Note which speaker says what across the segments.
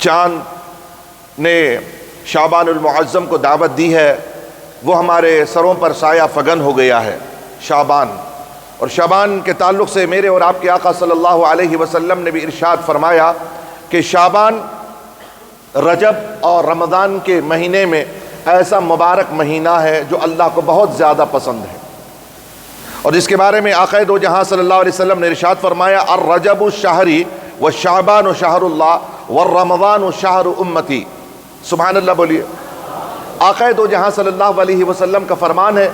Speaker 1: چاند نے شعبان المعظم کو دعوت دی ہے، وہ ہمارے سروں پر سایہ فگن ہو گیا ہے شعبان۔ اور شعبان کے تعلق سے میرے اور آپ کے آقا صلی اللہ علیہ وسلم نے بھی ارشاد فرمایا کہ شعبان رجب اور رمضان کے مہینے میں ایسا مبارک مہینہ ہے جو اللہ کو بہت زیادہ پسند ہے، اور جس کے بارے میں آقا دو جہاں صلی اللہ علیہ وسلم نے ارشاد فرمایا الرجب الشہری والشعبان شہر اللہ والرمضان شہر امتی۔ سبحان اللہ بولیے۔ آقا دو جہاں صلی اللہ علیہ وسلم کا فرمان ہے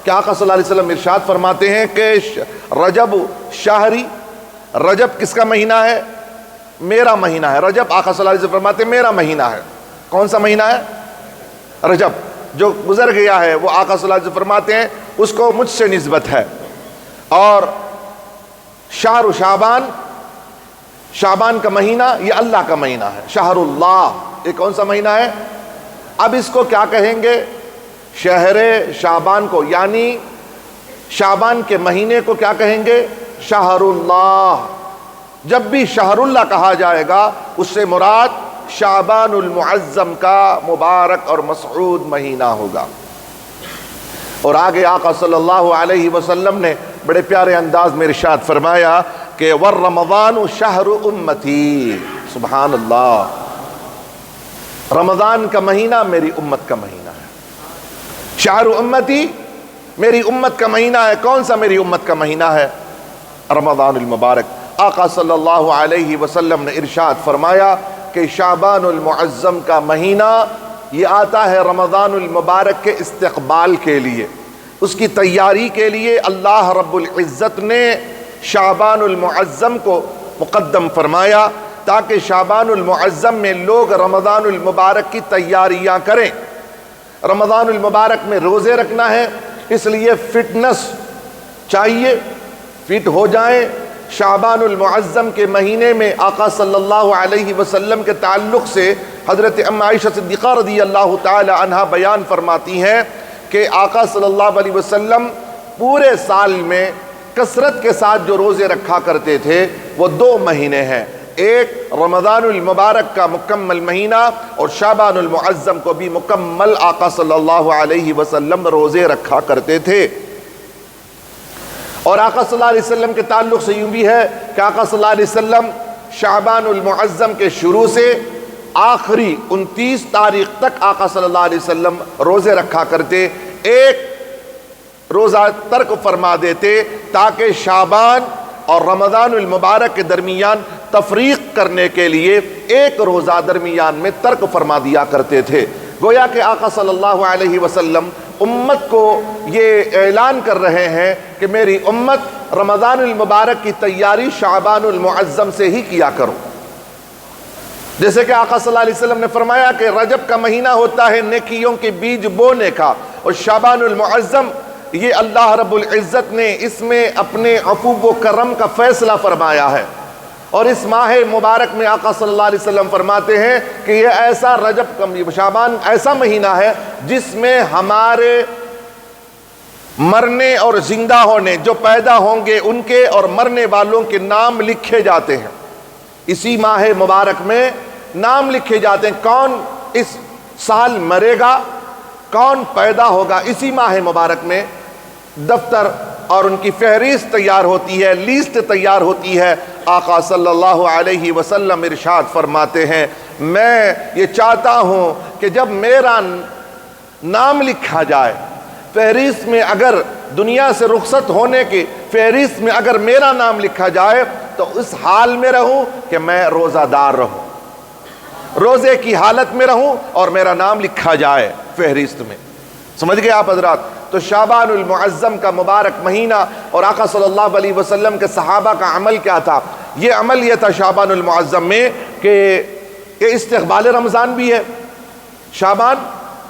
Speaker 1: کہ آقا صلی اللہ علیہ وسلم ارشاد فرماتے ہیں کہ رجب شہری، رجب کس کا مہینہ ہے؟ میرا مہینہ ہے۔ رجب آقا صلی اللہ علیہ وسلم فرماتے ہیں میرا مہینہ ہے۔ کون سا مہینہ ہے؟ رجب جو گزر گیا ہے، وہ آقا صلی اللہ علیہ وسلم فرماتے ہیں اس کو مجھ سے نسبت ہے۔ اور شہر شعبان، شعبان کا مہینہ یہ اللہ کا مہینہ ہے، شہر اللہ۔ یہ کون سا مہینہ ہے؟ اب اس کو کیا کہیں گے؟ شہر شعبان کو، یعنی شعبان کے مہینے کو کیا کہیں گے؟ شہر اللہ۔ جب بھی شہر اللہ کہا جائے گا اس سے مراد شعبان المعظم کا مبارک اور مسعود مہینہ ہوگا۔ اور آگے آقا صلی اللہ علیہ وسلم نے بڑے پیارے انداز میں ارشاد فرمایا کہ والرمضان شہر امتی۔ سبحان اللہ، رمضان کا مہینہ میری امت کا مہینہ ہے۔ شہر امتی میری امت کا مہینہ ہے۔ کون سا میری امت کا مہینہ ہے؟ رمضان المبارک۔ آقا صلی اللہ علیہ وسلم نے ارشاد فرمایا کہ شعبان المعظم کا مہینہ یہ آتا ہے رمضان المبارک کے استقبال کے لیے، اس کی تیاری کے لیے اللہ رب العزت نے شعبان المعظم کو مقدم فرمایا تاکہ شعبان المعظم میں لوگ رمضان المبارک کی تیاریاں کریں۔ رمضان المبارک میں روزے رکھنا ہے، اس لیے فٹنس چاہیے، فٹ ہو جائیں۔ شعبان المعظم کے مہینے میں آقا صلی اللہ علیہ وسلم کے تعلق سے حضرت ام عائشہ صدیقہ رضی اللہ تعالی عنہا بیان فرماتی ہیں کہ آقا صلی اللہ علیہ وسلم پورے سال میں کثرت کے ساتھ جو روزے رکھا کرتے تھے وہ 2 مہینے ہیں، ایک رمضان المبارک کا مکمل مہینہ اور شعبان المعظم کو بھی مکمل آقا صلی اللہ علیہ وسلم روزے رکھا کرتے تھے۔ اور آقا صلی اللہ علیہ وسلم کے تعلق سے یوں بھی ہے کہ آقا صلی اللہ علیہ وسلم شعبان المعظم کے شروع سے آخری 29 تاریخ تک آقا صلی اللہ علیہ وسلم روزے رکھا کرتے، ایک روزہ ترک فرما دیتے تاکہ شعبان اور رمضان المبارک کے درمیان تفریق کرنے کے لیے ایک روزہ درمیان میں ترک فرما دیا کرتے تھے۔ گویا کہ آقا صلی اللہ علیہ وسلم امت کو یہ اعلان کر رہے ہیں کہ میری امت رمضان المبارک کی تیاری شعبان المعظم سے ہی کیا کرو۔ جیسے کہ آقا صلی اللہ علیہ وسلم نے فرمایا کہ رجب کا مہینہ ہوتا ہے نیکیوں کے بیج بونے کا، اور شعبان المعظم یہ اللہ رب العزت نے اس میں اپنے عفو و کرم کا فیصلہ فرمایا ہے۔ اور اس ماہ مبارک میں آقا صلی اللہ علیہ وسلم فرماتے ہیں کہ یہ ایسا رجب کا شعبان ایسا مہینہ ہے جس میں ہمارے مرنے اور زندہ ہونے، جو پیدا ہوں گے ان کے اور مرنے والوں کے نام لکھے جاتے ہیں۔ اسی ماہ مبارک میں نام لکھے جاتے ہیں، کون اس سال مرے گا، کون پیدا ہوگا۔ اسی ماہ مبارک میں دفتر اور ان کی فہرست تیار ہوتی ہے، لیسٹ تیار ہوتی ہے۔ آقا صلی اللہ علیہ وسلم ارشاد فرماتے ہیں میں یہ چاہتا ہوں کہ جب میرا نام لکھا جائے فہرست میں، اگر دنیا سے رخصت ہونے کی فہرست میں اگر میرا نام لکھا جائے تو اس حال میں رہوں کہ میں روزہ دار رہوں، روزے کی حالت میں رہوں اور میرا نام لکھا جائے فہرست میں۔ سمجھ گئے آپ حضرات؟ تو شعبان المعظم کا مبارک مہینہ، اور آقا صلی اللہ علیہ وسلم کے صحابہ کا عمل کیا تھا؟ یہ عمل یہ تھا شعبان المعظم میں کہ یہ استقبال رمضان بھی ہے۔ شعبان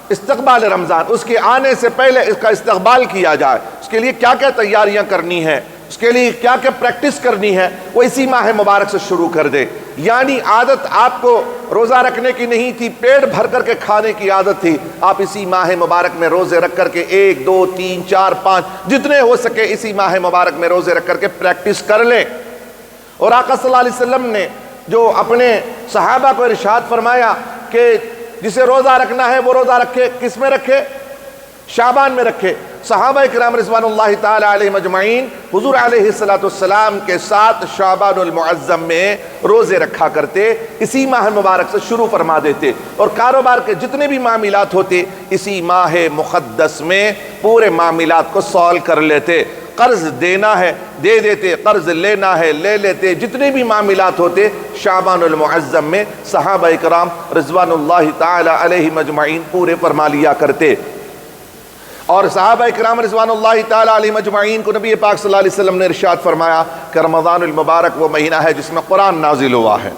Speaker 1: استقبال رمضان، اس کے آنے سے پہلے اس کا استقبال کیا جائے، اس کے لیے کیا کیا تیاریاں کرنی ہیں، اس کے لیے کیا کیا پریکٹس کرنی ہے، وہ اسی ماہ مبارک سے شروع کر دے۔ یعنی عادت آپ کو روزہ رکھنے کی نہیں تھی، پیٹ بھر کر کے کھانے کی عادت تھی، آپ اسی ماہ مبارک میں روزے رکھ کر کے 1 2 3 4 5 جتنے ہو سکے اسی ماہ مبارک میں روزے رکھ کر کے پریکٹس کر لیں۔ اور آقا صلی اللہ علیہ وسلم نے جو اپنے صحابہ کو ارشاد فرمایا کہ جسے روزہ رکھنا ہے وہ روزہ رکھے، کس میں رکھے؟ شعبان میں رکھے۔ صحابہ کرام رضوان اللہ تعالی علیہم اجمعین حضور علیہ السلام کے ساتھ شعبان المعظم میں روزے رکھا کرتے، اسی ماہ مبارک سے شروع فرما دیتے، اور کاروبار کے جتنے بھی معاملات ہوتے اسی ماہ مقدس میں پورے معاملات کو سولو کر لیتے۔ قرض دینا ہے دے دیتے، قرض لینا ہے لے لیتے، جتنے بھی معاملات ہوتے شعبان المعظم میں صحابہ کرام رضوان اللہ تعالی علیہم اجمعین پورے فرما لیا کرتے۔ اور صحابہ کرام رضوان اللہ تعالی علیہم اجمعین کو نبی پاک صلی اللہ علیہ وسلم نے ارشاد فرمایا کہ رمضان المبارک وہ مہینہ ہے جس میں قرآن نازل ہوا ہے،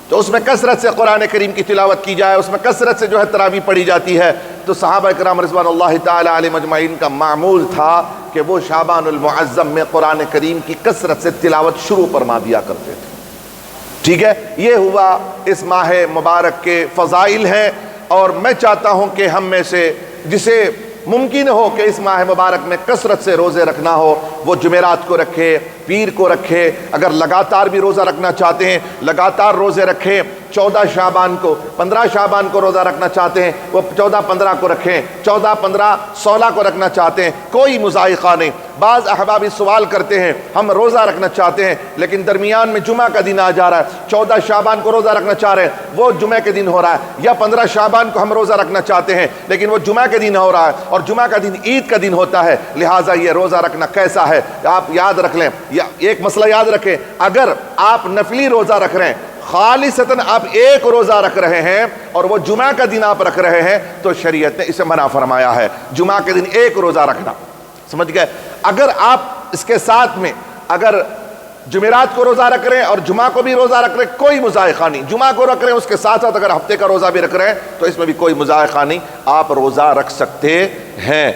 Speaker 1: تو اس میں کثرت سے قرآن کریم کی تلاوت کی جائے، اس میں کثرت سے تراویح پڑھی جاتی ہے۔ تو صحابہ کرام رضوان اللہ تعالی علیہم اجمعین کا معمول تھا کہ وہ شعبان المعظم میں قرآن کریم کی کثرت سے تلاوت شروع فرما دیا کرتے تھے۔ ٹھیک ہے، یہ ہوا اس ماہ مبارک کے فضائل ہیں، اور میں چاہتا ہوں کہ ہم میں سے جسے ممکن ہو کہ اس ماہ مبارک میں کثرت سے روزے رکھنا ہو وہ جمعرات کو رکھے، پیر کو رکھے، اگر لگاتار بھی روزہ رکھنا چاہتے ہیں لگاتار روزے رکھیں، 14 شعبان کو 15 شعبان کو روزہ رکھنا چاہتے ہیں وہ 14 15 کو رکھیں، 14 15 16 کو رکھنا چاہتے ہیں، کوئی مضائقہ نہیں۔ بعض احباب سوال کرتے ہیں ہم روزہ رکھنا چاہتے ہیں لیکن درمیان میں جمعہ کا دن آ جا رہا ہے، 14 شعبان کو روزہ رکھنا چاہ رہے ہیں وہ جمعہ کے دن ہو رہا ہے، یا 15 شعبان کو ہم روزہ رکھنا چاہتے ہیں لیکن وہ جمعہ کے دن ہو رہا ہے اور جمعہ کا دن عید کا دن ہوتا ہے، لہٰذا یہ روزہ رکھنا کیسا ہے آپ یاد رکھ لیں۔ ایک مسئلہ یاد رکھیں، اگر آپ نفلی روزہ رکھ رہے ہیں، خالصتاً آپ ایک روزہ رکھ رہے ہیں اور وہ جمعہ کا دن آپ رکھ رہے ہیں تو شریعت نے اسے منع فرمایا ہے، جمعہ کے دن ایک روزہ رکھنا، سمجھ گئے؟ اگر آپ اس کے ساتھ میں اگر جمعرات کو روزہ رکھ رہے ہیں اور جمعہ کو بھی روزہ رکھ رہے ہیں کوئی مضائقہ نہیں، جمعہ کو رکھ رہے ہیں اس کے ساتھ ساتھ اگر ہفتے کا روزہ بھی رکھ رہے ہیں تو اس میں بھی کوئی مضائقہ نہیں، آپ روزہ رکھ سکتے ہیں۔